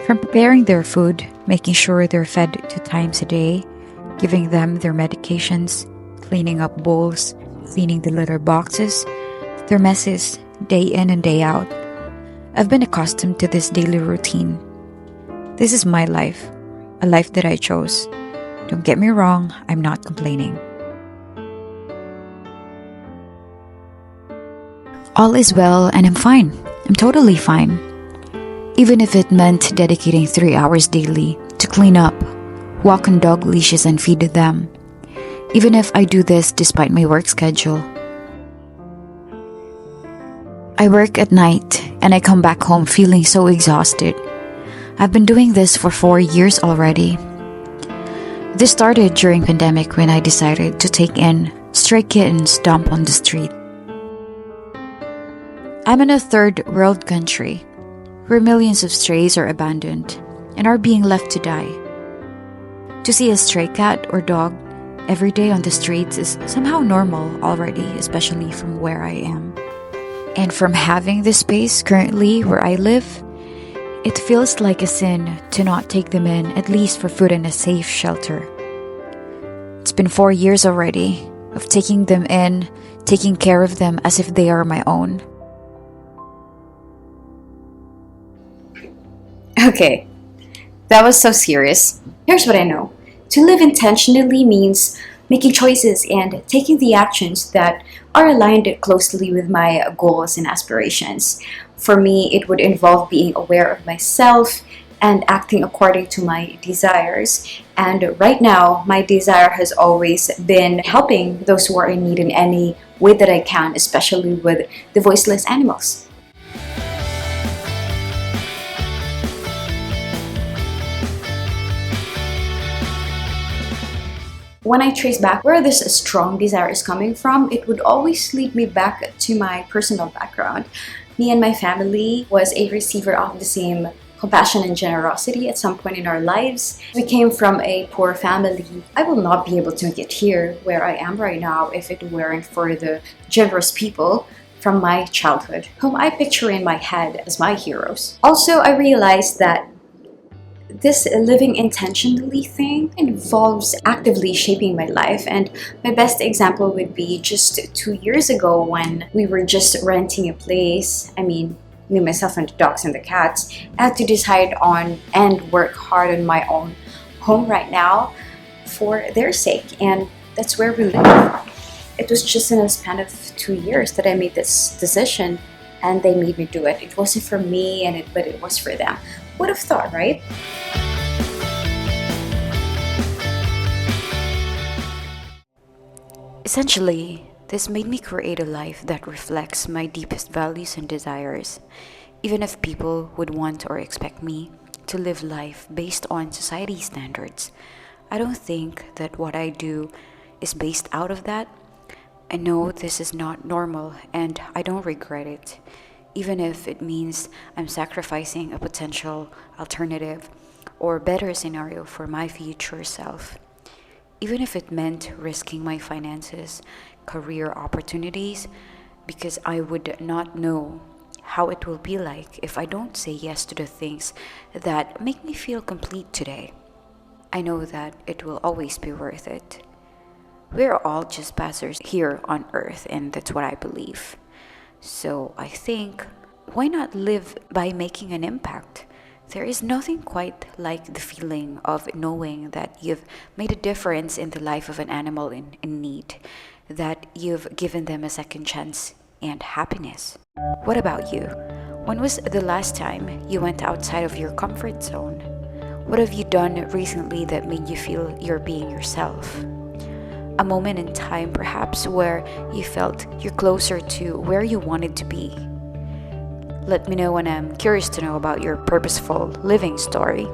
From preparing their food, making sure they're fed 2 times a day, giving them their medications, cleaning up bowls, cleaning the litter boxes, their messes, day in and day out. I've been accustomed to this daily routine. This is my life, a life that I chose. Don't get me wrong, I'm not complaining. All is well and I'm fine. I'm totally fine. Even if it meant dedicating 3 hours daily to clean up, walk on dog leashes and feed them. Even if I do this despite my work schedule. I work at night and I come back home feeling so exhausted. I've been doing this for 4 years already. This started during pandemic when I decided to take in stray kittens dumped on the street. I'm in a third world country where millions of strays are abandoned and are being left to die. To see a stray cat or dog every day on the streets is somehow normal already, especially from where I am. And from having this space currently where I live, it feels like a sin to not take them in, at least for food and a safe shelter. It's been 4 years already of taking them in, taking care of them as if they are my own. Okay, that was so serious. Here's what I know. To live intentionally means making choices and taking the actions that are aligned closely with my goals and aspirations. For me, it would involve being aware of myself and acting according to my desires. And right now, my desire has always been helping those who are in need in any way that I can, especially with the voiceless animals. When I trace back where this strong desire is coming from, it would always lead me back to my personal background. Me and my family was a receiver of the same compassion and generosity at some point in our lives. We came from a poor family. I will not be able to get here where I am right now if it weren't for the generous people from my childhood, whom I picture in my head as my heroes. Also, I realized that this living intentionally thing involves actively shaping my life, and my best example would be just 2 years ago when we were just renting a place. Me, myself, and the dogs and the cats. I had to decide on and work hard on my own home right now for their sake, and that's where we live. It was just in a span of 2 years that I made this decision, and they made me do it. It wasn't for me, but it was for them. Would have thought, right? Essentially, this made me create a life that reflects my deepest values and desires. Even if people would want or expect me to live life based on society standards, I don't think that what I do is based out of that. I know this is not normal and I don't regret it, even if it means I'm sacrificing a potential alternative or better scenario for my future self. Even if it meant risking my finances, career opportunities, because I would not know how it will be like if I don't say yes to the things that make me feel complete today. I know that it will always be worth it. We're all just passers here on earth, and that's what I believe. So I think, why not live by making an impact? There is nothing quite like the feeling of knowing that you've made a difference in the life of an animal in need, that you've given them a second chance and happiness. What about you? When was the last time you went outside of your comfort zone? What have you done recently that made you feel you're being yourself? A moment in time perhaps where you felt you're closer to where you wanted to be. Let me know, and I'm curious to know about your purposeful living story.